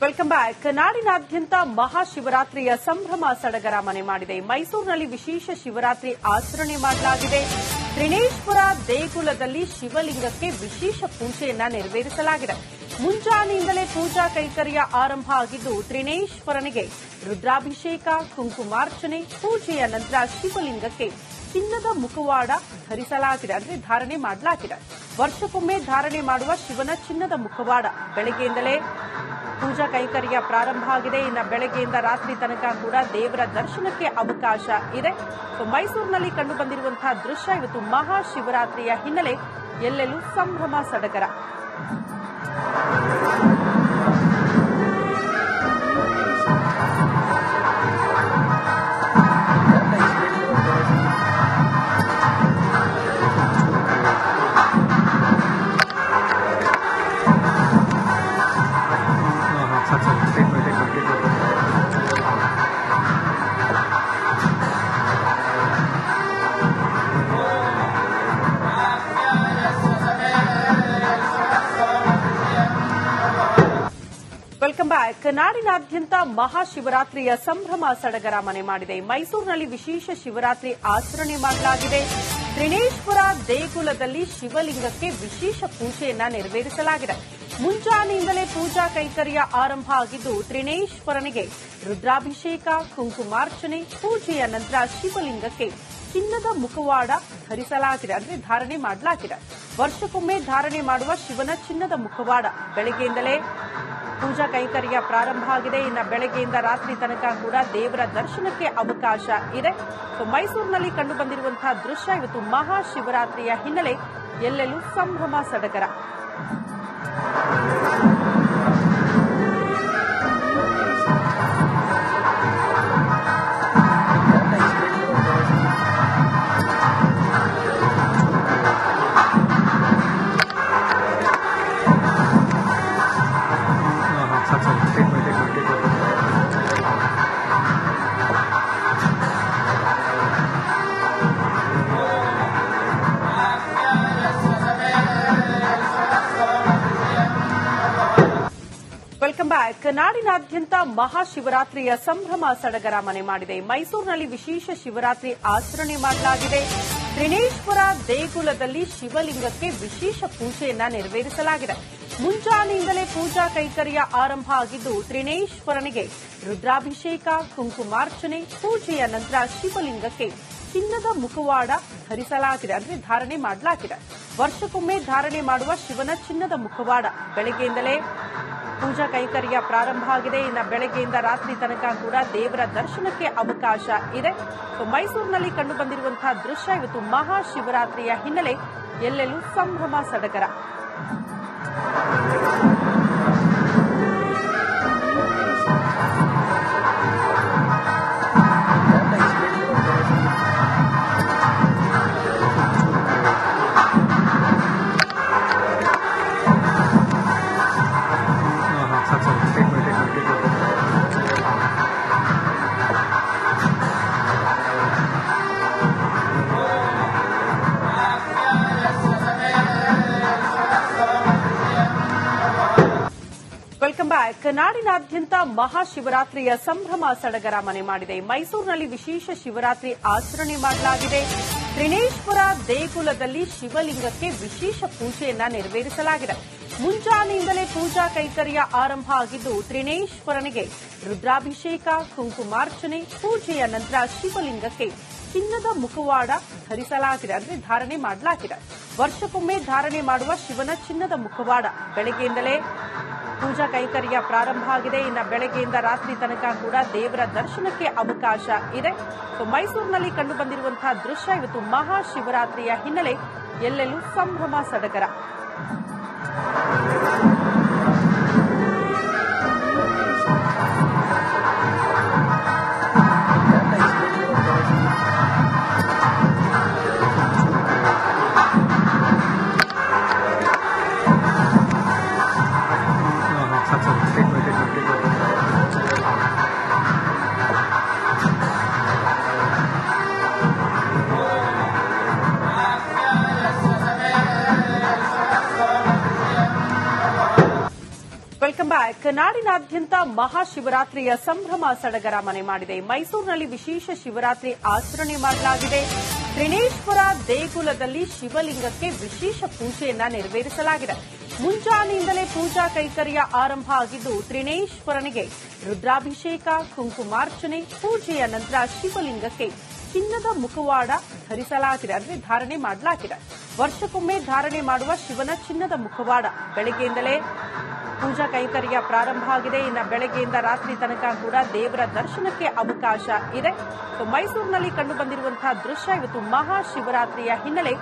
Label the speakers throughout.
Speaker 1: Welcome back. ನಾಡಿನಾದ್ಯಂತ ಮಹಾಶಿವರಾತ್ರಿಯ ಸಂಭ್ರಮ ಸಡಗರ ಮನೆ ಮಾಡಿದೆ. ಮೈಸೂರಿನಲ್ಲಿ ವಿಶೇಷ ಶಿವರಾತ್ರಿ ಆಚರಣೆ ಮಾಡಲಾಗಿದೆ. ತ್ರಿನೇಶ್ವರ ದೇಗುಲದಲ್ಲಿ ಶಿವಲಿಂಗಕ್ಕೆ ವಿಶೇಷ ಪೂಜೆಯನ್ನ ನೆರವೇರಿಸಲಾಗಿದೆ. ಮುಂಜಾನೆಯಿಂದಲೇ ಪೂಜಾ ಕೈಂಕರ್ಯ ಆರಂಭ ಆಗಿದ್ದು, ತ್ರಿನೇಶ್ವರನಿಗೆ ರುದ್ರಾಭಿಷೇಕ, ಕುಂಕುಮಾರ್ಚನೆ, ಪೂಜೆಯ ನಂತರ ಶಿವಲಿಂಗಕ್ಕೆ ಚಿನ್ನದ ಮುಖವಾಡ ಧಾರಣೆ ಮಾಡಲಾಗಿದೆ. ವರ್ಷಕ್ಕೊಮ್ಮೆ ಧಾರಣೆ ಮಾಡುವ ಶಿವನ ಚಿನ್ನದ ಮುಖವಾಡ ಬೆಳಗ್ಗೆಯಿಂದಲೇ ಪೂಜಾ ಕೈಂಕರ್ಯ ಪ್ರಾರಂಭ ಆಗಿದೆ. ಇನ್ನು ಬೆಳಗ್ಗೆಯಿಂದ ರಾತ್ರಿ ತನಕ ಕೂಡ ದೇವರ ದರ್ಶನಕ್ಕೆ ಅವಕಾಶ ಇದೆ. ಮೈಸೂರಿನಲ್ಲಿ ಕಂಡುಬಂದಿರುವಂತಹ ದೃಶ್ಯ ಇವತ್ತು ಮಹಾಶಿವರಾತ್ರಿಯ ಹಿನ್ನೆಲೆ ಎಲ್ಲೆಲ್ಲೂ ಸಂಭ್ರಮ ಸಡಗರ. Welcome back. ನಾಡಿನಾದ್ಯಂತ ಮಹಾಶಿವರಾತ್ರಿಯ ಸಂಭ್ರಮ ಸಡಗರ ಮನೆ ಮಾಡಿದೆ. ಮೈಸೂರಿನಲ್ಲಿ ವಿಶೇಷ ಶಿವರಾತ್ರಿ ಆಚರಣೆ ಮಾಡಲಾಗಿದೆ. ತ್ರಿನೇಶ್ವರ ದೇಗುಲದಲ್ಲಿ ಶಿವಲಿಂಗಕ್ಕೆ ವಿಶೇಷ ಪೂಜೆಯನ್ನ ನೆರವೇರಿಸಲಾಗಿದೆ. ಮುಂಜಾನೆಯಿಂದಲೇ ಪೂಜಾ ಕೈಂಕರ್ಯ ಆರಂಭ ಆಗಿದ್ದು, ತ್ರಿನೇಶ್ವರನಿಗೆ ರುದ್ರಾಭಿಷೇಕ, ಕುಂಕುಮಾರ್ಚನೆ, ಪೂಜೆಯ ನಂತರ ಶಿವಲಿಂಗಕ್ಕೆ ಚಿನ್ನದ ಮುಖವಾಡ ಧಾರಣೆ ಮಾಡಲಾಗಿದೆ. ವರ್ಷಕ್ಕೊಮ್ಮೆ ಧಾರಣೆ ಮಾಡುವ ಶಿವನ ಚಿನ್ನದ ಮುಖವಾಡ ಬೆಳಗ್ಗೆಯಿಂದಲೇ ಪೂಜಾ ಕೈಂಕರ್ಯ ಪ್ರಾರಂಭ ಆಗಿದೆ. ಇನ್ನು ಬೆಳಗ್ಗೆಯಿಂದ ರಾತ್ರಿ ತನಕ ಕೂಡ ದೇವರ ದರ್ಶನಕ್ಕೆ ಅವಕಾಶ ಇದೆ. ಮೈಸೂರಿನಲ್ಲಿ ಕಂಡುಬಂದಿರುವಂತಹ ದೃಶ್ಯ ಇವತ್ತು ಮಹಾಶಿವರಾತ್ರಿಯ ಹಿನ್ನೆಲೆ ಎಲ್ಲೆಲ್ಲೂ ಸಂಭ್ರಮ ಸಡಗರ. Welcome back. ನಾಡಿನಾದ್ಯಂತ ಮಹಾಶಿವರಾತ್ರಿಯ ಸಂಭ್ರಮ ಸಡಗರ ಮನೆ ಮಾಡಿದೆ. ಮೈಸೂರಿನಲ್ಲಿ ವಿಶೇಷ ಶಿವರಾತ್ರಿ ಆಚರಣೆ ಮಾಡಲಾಗಿದೆ. ತ್ರಿನೇಶ್ವರ ದೇಗುಲದಲ್ಲಿ ಶಿವಲಿಂಗಕ್ಕೆ ವಿಶೇಷ ಪೂಜೆಯನ್ನ ನೆರವೇರಿಸಲಾಗಿದೆ. ಮುಂಜಾನೆಯಿಂದಲೇ ಪೂಜಾ ಕೈಂಕರ್ಯ ಆರಂಭ ಆಗಿದ್ದು, ತ್ರಿನೇಶ್ವರನಿಗೆ ರುದ್ರಾಭಿಷೇಕ, ಕುಂಕುಮಾರ್ಚನೆ, ಪೂಜೆಯ ನಂತರ ಶಿವಲಿಂಗಕ್ಕೆ ಚಿನ್ನದ ಮುಖವಾಡ ಧಾರಣೆ ಮಾಡಲಾಗಿದೆ. ವರ್ಷಕ್ಕೊಮ್ಮೆ ಧಾರಣೆ ಮಾಡುವ ಶಿವನ ಚಿನ್ನದ ಮುಖವಾಡ ಬೆಳಗ್ಗೆಯಿಂದಲೇ ಪೂಜಾ ಕೈಂಕರ್ಯ ಪ್ರಾರಂಭ ಆಗಿದೆ. ಇನ್ನು ಬೆಳಗ್ಗೆಯಿಂದ ರಾತ್ರಿ ತನಕ ಕೂಡ ದೇವರ ದರ್ಶನಕ್ಕೆ ಅವಕಾಶ ಇದೆ. ಮೈಸೂರಿನಲ್ಲಿ ಕಂಡುಬಂದಿರುವಂತಹ ದೃಶ್ಯ ಇವತ್ತು ಮಹಾಶಿವರಾತ್ರಿಯ ಹಿನ್ನೆಲೆ ಎಲ್ಲೆಲ್ಲೂ ಸಂಭ್ರಮ ಸಡಗರ. Welcome back. ನಾಡಿನಾದ್ಯಂತ ಮಹಾಶಿವರಾತ್ರಿಯ ಸಂಭ್ರಮ ಸಡಗರ ಮನೆ ಮಾಡಿದೆ. ಮೈಸೂರಿನಲ್ಲಿ ವಿಶೇಷ ಶಿವರಾತ್ರಿ ಆಚರಣೆ ಮಾಡಲಾಗಿದೆ. ತ್ರಿನೇಶ್ವರ ದೇಗುಲದಲ್ಲಿ ಶಿವಲಿಂಗಕ್ಕೆ ವಿಶೇಷ ಪೂಜೆಯನ್ನ ನೆರವೇರಿಸಲಾಗಿದೆ. ಮುಂಜಾನೆಯಿಂದಲೇ ಪೂಜಾ ಕೈಂಕರ್ಯ ಆರಂಭ ಆಗಿದ್ದು, ತ್ರಿನೇಶ್ವರನಿಗೆ ರುದ್ರಾಭಿಷೇಕ, ಕುಂಕುಮಾರ್ಚನೆ, ಪೂಜೆಯ ನಂತರ ಶಿವಲಿಂಗಕ್ಕೆ ಚಿನ್ನದ ಮುಖವಾಡ ಧಾರಣೆ ಮಾಡಲಾಗಿದೆ. ವರ್ಷಕ್ಕೊಮ್ಮೆ ಧಾರಣೆ ಮಾಡುವ ಶಿವನ ಚಿನ್ನದ ಮುಖವಾಡ ಬೆಳಗ್ಗೆಯಿಂದಲೇ ಪೂಜಾ ಕೈಂಕರ್ಯ ಪ್ರಾರಂಭ ಆಗಿದೆ. ಇನ್ನು ಬೆಳಗ್ಗೆಯಿಂದ ರಾತ್ರಿ ತನಕ ಕೂಡ ದೇವರ ದರ್ಶನಕ್ಕೆ ಅವಕಾಶ ಇದೆ. ಮೈಸೂರಿನಲ್ಲಿ ಕಂಡುಬಂದಿರುವಂತಹ ದೃಶ್ಯ ಇವತ್ತು ಮಹಾಶಿವರಾತ್ರಿಯ ಹಿನ್ನೆಲೆ ಎಲ್ಲೆಲ್ಲೂ ಸಂಭ್ರಮ ಸಡಗರ. Welcome back. ನಾಡಿನಾದ್ಯಂತ ಮಹಾಶಿವರಾತ್ರಿಯ ಸಂಭ್ರಮ ಸಡಗರ ಮನೆ ಮಾಡಿದೆ. ಮೈಸೂರಿನಲ್ಲಿ ವಿಶೇಷ ಶಿವರಾತ್ರಿ ಆಚರಣೆ ಮಾಡಲಾಗಿದೆ. ತ್ರಿನೇಶ್ವರ ದೇಗುಲದಲ್ಲಿ ಶಿವಲಿಂಗಕ್ಕೆ ವಿಶೇಷ ಪೂಜೆಯನ್ನ ನೆರವೇರಿಸಲಾಗಿದೆ. ಮುಂಜಾನೆಯಿಂದಲೇ ಪೂಜಾ ಕೈಂಕರ್ಯ ಆರಂಭ ಆಗಿದ್ದು, ತ್ರಿನೇಶ್ವರನಿಗೆ ರುದ್ರಾಭಿಷೇಕ, ಕುಂಕುಮಾರ್ಚನೆ, ಪೂಜೆಯ ನಂತರ ಶಿವಲಿಂಗಕ್ಕೆ ಚಿನ್ನದ ಮುಖವಾಡ ಧಾರಣೆ ಮಾಡಲಾಗಿದೆ. ವರ್ಷಕ್ಕೊಮ್ಮೆ ಧಾರಣೆ ಮಾಡುವ ಶಿವನ ಚಿನ್ನದ ಮುಖವಾಡ ಬೆಳಗ್ಗೆಯಿಂದಲೇ ಪೂಜಾ ಕೈಂಕರ್ಯ ಪ್ರಾರಂಭ ಆಗಿದೆ. ಇನ್ನು ಬೆಳಗ್ಗೆಯಿಂದ ರಾತ್ರಿ ತನಕ ಕೂಡ ದೇವರ ದರ್ಶನಕ್ಕೆ ಅವಕಾಶ ಇದೆ. ಮೈಸೂರಿನಲ್ಲಿ ಕಂಡುಬಂದಿರುವಂತಹ ದೃಶ್ಯ ಇವತ್ತು ಮಹಾಶಿವರಾತ್ರಿಯ ಹಿನ್ನೆಲೆ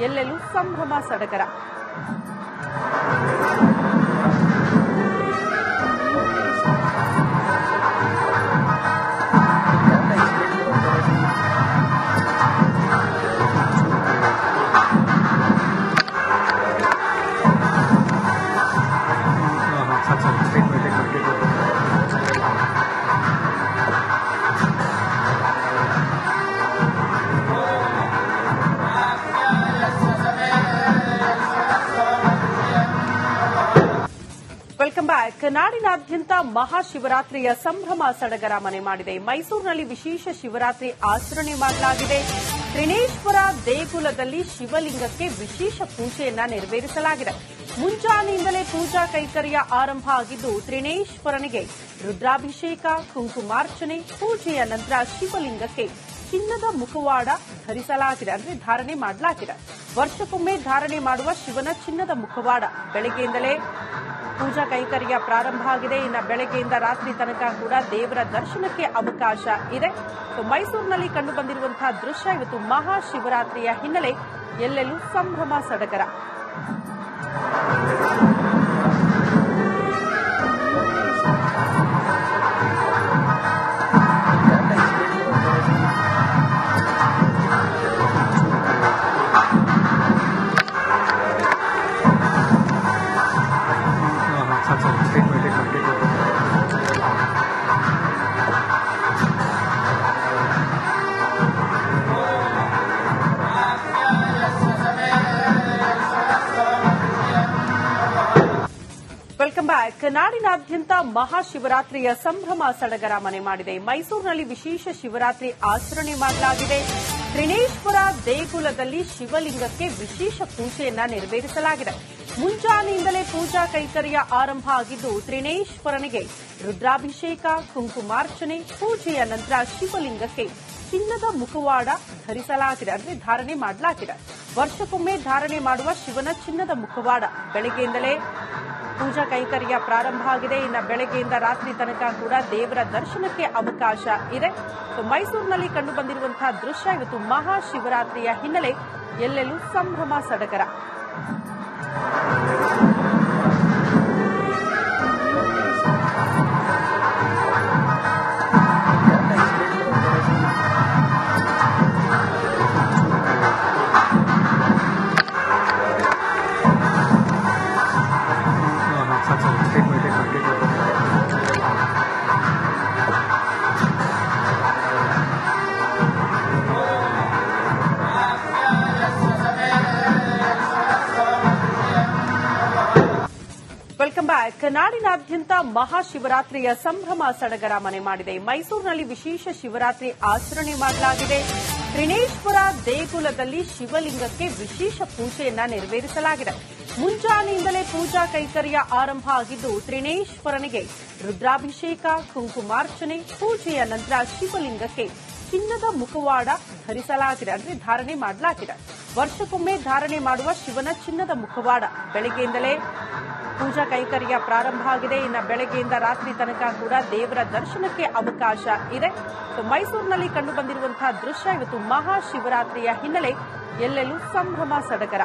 Speaker 1: ಎಲ್ಲೆಲ್ಲೂ ಸಂಭ್ರಮ ಸಡಗರ. Welcome back. ನಾಡಿನಾದ್ಯಂತ ಮಹಾಶಿವರಾತ್ರಿಯ ಸಂಭ್ರಮ ಸಡಗರ ಮನೆ ಮಾಡಿದೆ. ಮೈಸೂರಿನಲ್ಲಿ ವಿಶೇಷ ಶಿವರಾತ್ರಿ ಆಚರಣೆ ಮಾಡಲಾಗಿದೆ. ತ್ರಿನೇಶ್ವರ ದೇಗುಲದಲ್ಲಿ ಶಿವಲಿಂಗಕ್ಕೆ ವಿಶೇಷ ಪೂಜೆಯನ್ನ ನೆರವೇರಿಸಲಾಗಿದೆ. ಮುಂಜಾನೆಯಿಂದಲೇ ಪೂಜಾ ಕೈಂಕರ್ಯ ಆರಂಭ ಆಗಿದ್ದು, ತ್ರಿನೇಶ್ವರನಿಗೆ ರುದ್ರಾಭಿಷೇಕ, ಕುಂಕುಮಾರ್ಚನೆ, ಪೂಜೆಯ ನಂತರ ಶಿವಲಿಂಗಕ್ಕೆ ಚಿನ್ನದ ಮುಖವಾಡ ಧಾರಣೆ ಮಾಡಲಾಗಿದೆ. ವರ್ಷಕ್ಕೊಮ್ಮೆ ಧಾರಣೆ ಮಾಡುವ ಶಿವನ ಚಿನ್ನದ ಮುಖವಾಡ ಬೆಳಗ್ಗೆಯಿಂದಲೇ ಪೂಜಾ ಕೈಂಕರ್ಯ ಪ್ರಾರಂಭ ಆಗಿದೆ. ಇನ್ನು ಬೆಳಗ್ಗೆಯಿಂದ ರಾತ್ರಿ ತನಕ ಕೂಡ ದೇವರ ದರ್ಶನಕ್ಕೆ ಅವಕಾಶ ಇದೆ. ಮೈಸೂರಿನಲ್ಲಿ ಕಂಡುಬಂದಿರುವಂತಹ ದೃಶ್ಯ ಇವತ್ತು ಮಹಾಶಿವರಾತ್ರಿಯ ಹಿನ್ನೆಲೆ ಎಲ್ಲೆಲ್ಲೂ ಸಂಭ್ರಮ ಸಡಗರ. Welcome back. ನಾಡಿನಾದ್ಯಂತ ಮಹಾಶಿವರಾತ್ರಿಯ ಸಂಭ್ರಮ ಸಡಗರ ಮನೆ ಮಾಡಿದೆ. ಮೈಸೂರಿನಲ್ಲಿ ವಿಶೇಷ ಶಿವರಾತ್ರಿ ಆಚರಣೆ ಮಾಡಲಾಗಿದೆ. ತ್ರಿನೇಶ್ವರ ದೇಗುಲದಲ್ಲಿ ಶಿವಲಿಂಗಕ್ಕೆ ವಿಶೇಷ ಪೂಜೆಯನ್ನ ನೆರವೇರಿಸಲಾಗಿದೆ. ಮುಂಜಾನೆಯಿಂದಲೇ ಪೂಜಾ ಕೈಂಕರ್ಯ ಆರಂಭ ಆಗಿದ್ದು, ತ್ರಿನೇಶ್ವರನಿಗೆ ರುದ್ರಾಭಿಷೇಕ, ಕುಂಕುಮಾರ್ಚನೆ, ಪೂಜೆಯ ನಂತರ ಶಿವಲಿಂಗಕ್ಕೆ ಚಿನ್ನದ ಮುಖವಾಡ ಧಾರಣೆ ಮಾಡಲಾಗಿದೆ. ವರ್ಷಕ್ಕೊಮ್ಮೆ ಧಾರಣೆ ಮಾಡುವ ಶಿವನ ಚಿನ್ನದ ಮುಖವಾಡ ಬೆಳಗ್ಗೆಯಿಂದಲೇ ಪೂಜಾ ಕೈಂಕರ್ಯ ಪ್ರಾರಂಭ ಆಗಿದೆ. ಇನ್ನು ಬೆಳಗ್ಗೆಯಿಂದ ರಾತ್ರಿ ತನಕ ಕೂಡ ದೇವರ ದರ್ಶನಕ್ಕೆ ಅವಕಾಶ ಇದೆ. ಮೈಸೂರಿನಲ್ಲಿ ಕಂಡುಬಂದಿರುವಂತಹ ದೃಶ್ಯ ಇವತ್ತು ಮಹಾಶಿವರಾತ್ರಿಯ ಹಿನ್ನೆಲೆ ಎಲ್ಲೆಲ್ಲೂ ಸಂಭ್ರಮ ಸಡಗರ. Welcome back. ನಾಡಿನಾದ್ಯಂತ ಮಹಾಶಿವರಾತ್ರಿಯ ಸಂಭ್ರಮ ಸಡಗರ ಮನೆ ಮಾಡಿದೆ. ಮೈಸೂರಿನಲ್ಲಿ ವಿಶೇಷ ಶಿವರಾತ್ರಿ ಆಚರಣೆ ಮಾಡಲಾಗಿದೆ. ತ್ರಿನೇಶ್ವರ ದೇಗುಲದಲ್ಲಿ ಶಿವಲಿಂಗಕ್ಕೆ ವಿಶೇಷ ಪೂಜೆಯನ್ನ ನೆರವೇರಿಸಲಾಗಿದೆ. ಮುಂಜಾನೆಯಿಂದಲೇ ಪೂಜಾ ಕೈಂಕರ್ಯ ಆರಂಭ ಆಗಿದ್ದು, ತ್ರಿನೇಶ್ವರನಿಗೆ ರುದ್ರಾಭಿಷೇಕ, ಕುಂಕುಮಾರ್ಚನೆ, ಪೂಜೆಯ ನಂತರ ಶಿವಲಿಂಗಕ್ಕೆ ಚಿನ್ನದ ಮುಖವಾಡ ಧಾರಣೆ ಮಾಡಲಾಗಿದೆ. ವರ್ಷಕ್ಕೊಮ್ಮೆ ಧಾರಣೆ ಮಾಡುವ ಶಿವನ ಚಿನ್ನದ ಮುಖವಾಡ ಬೆಳಗ್ಗೆಯಿಂದಲೇ ಪೂಜಾ ಕೈಂಕರ್ಯ ಪ್ರಾರಂಭ ಆಗಿದೆ. ಇನ್ನು ಬೆಳಗ್ಗೆಯಿಂದ ರಾತ್ರಿ ತನಕ ಕೂಡ ದೇವರ ದರ್ಶನಕ್ಕೆ ಅವಕಾಶ ಇದೆ. ಮೈಸೂರಿನಲ್ಲಿ ಕಂಡುಬಂದಿರುವಂತಹ ದೃಶ್ಯ ಇವತ್ತು ಮಹಾಶಿವರಾತ್ರಿಯ ಹಿನ್ನೆಲೆ ಎಲ್ಲೆಲ್ಲೂ ಸಂಭ್ರಮ ಸಡಗರ.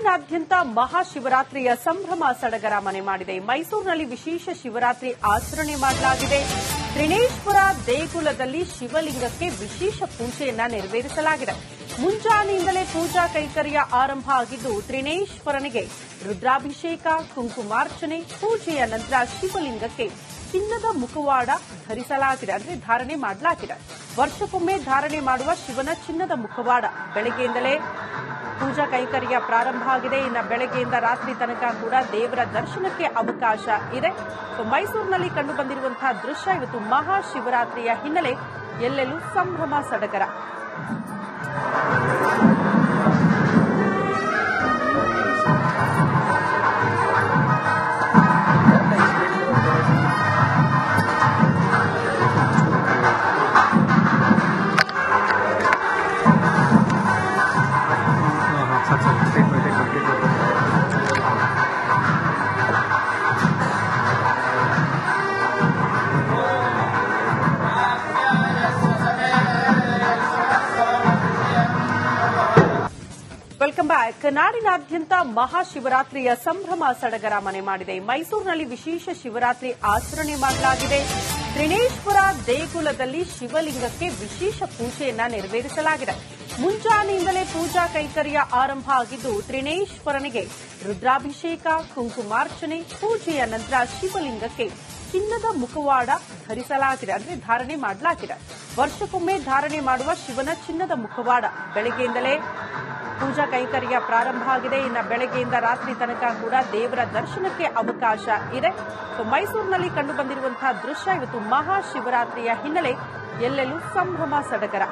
Speaker 1: ನಾಡಿನಾದ್ಯಂತ ಮಹಾಶಿವರಾತ್ರಿಯ ಸಂಭ್ರಮ ಸಡಗರ ಮನೆ ಮಾಡಿದೆ. ಮೈಸೂರಿನಲ್ಲಿ ವಿಶೇಷ ಶಿವರಾತ್ರಿ ಆಚರಣೆ ಮಾಡಲಾಗಿದೆ. ತ್ರಿನೇಶ್ವರ ದೇಗುಲದಲ್ಲಿ ಶಿವಲಿಂಗಕ್ಕೆ ವಿಶೇಷ ಪೂಜೆಯನ್ನ ನೆರವೇರಿಸಲಾಗಿದೆ. ಮುಂಜಾನೆಯಿಂದಲೇ ಪೂಜಾ ಕೈಂಕರ್ಯ ಆರಂಭ ಆಗಿದ್ದು, ತ್ರಿನೇಶ್ವರನಿಗೆ ರುದ್ರಾಭಿಷೇಕ, ಕುಂಕುಮಾರ್ಚನೆ, ಪೂಜೆಯ ನಂತರ ಶಿವಲಿಂಗಕ್ಕೆ ಚಿನ್ನದ ಮುಖವಾಡ ಧಾರಣೆ ಮಾಡಲಾಗಿದೆ. ವರ್ಷಕ್ಕೊಮ್ಮೆ ಧಾರಣೆ ಮಾಡುವ ಶಿವನ ಚಿನ್ನದ ಮುಖವಾಡ ಬೆಳಗ್ಗೆಯಿಂದಲೇ ಪೂಜಾ ಕೈಂಕರ್ಯ ಪ್ರಾರಂಭ ಆಗಿದೆ. ಇನ್ನು ಬೆಳಗ್ಗೆಯಿಂದ ರಾತ್ರಿ ತನಕ ಕೂಡ ದೇವರ ದರ್ಶನಕ್ಕೆ ಅವಕಾಶ ಇದೆ. ಮೈಸೂರಿನಲ್ಲಿ ಕಂಡುಬಂದಿರುವಂತಹ ದೃಶ್ಯ ಇವತ್ತು ಮಹಾಶಿವರಾತ್ರಿಯ ಹಿನ್ನೆಲೆ ಎಲ್ಲೆಲ್ಲೂ ಸಂಭ್ರಮ ಸಡಗರ. Welcome back. ನಾಡಿನಾದ್ಯಂತ ಮಹಾಶಿವರಾತ್ರಿಯ ಸಂಭ್ರಮ ಸಡಗರ ಮನೆ ಮಾಡಿದೆ. ಮೈಸೂರಿನಲ್ಲಿ ವಿಶೇಷ ಶಿವರಾತ್ರಿ ಆಚರಣೆ ಮಾಡಲಾಗಿದೆ. ತ್ರಿನೇಶ್ವರ ದೇಗುಲದಲ್ಲಿ ಶಿವಲಿಂಗಕ್ಕೆ ವಿಶೇಷ ಪೂಜೆಯನ್ನ ನೆರವೇರಿಸಲಾಗಿದೆ. ಮುಂಜಾನೆಯಿಂದಲೇ ಪೂಜಾ ಕೈಂಕರ್ಯ ಆರಂಭ ಆಗಿದ್ದು, ತ್ರಿನೇಶ್ವರನಿಗೆ ರುದ್ರಾಭಿಷೇಕ, ಕುಂಕುಮಾರ್ಚನೆ, ಪೂಜೆಯ ನಂತರ ಶಿವಲಿಂಗಕ್ಕೆ ಚಿನ್ನದ ಮುಖವಾಡ ಧಾರಣೆ ಮಾಡಲಾಗಿದೆ. ವರ್ಷಕ್ಕೊಮ್ಮೆ ಧಾರಣೆ ಮಾಡುವ ಶಿವನ ಚಿನ್ನದ ಮುಖವಾಡ ಬೆಳಗ್ಗೆಯಿಂದಲೇ ಪೂಜಾ ಕೈಂಕರ್ಯ ಪ್ರಾರಂಭ ಆಗಿದೆ. ಇನ್ನು ಬೆಳಗ್ಗೆಯಿಂದ ರಾತ್ರಿ ತನಕ ಕೂಡ ದೇವರ ದರ್ಶನಕ್ಕೆ ಅವಕಾಶ ಇದೆ. ಮೈಸೂರಿನಲ್ಲಿ ಕಂಡುಬಂದಿರುವಂತಹ ದೃಶ್ಯ ಇವತ್ತು ಮಹಾಶಿವರಾತ್ರಿಯ ಹಿನ್ನೆಲೆ ಎಲ್ಲೆಲ್ಲೂ ಸಂಭ್ರಮ ಸಡಗರ.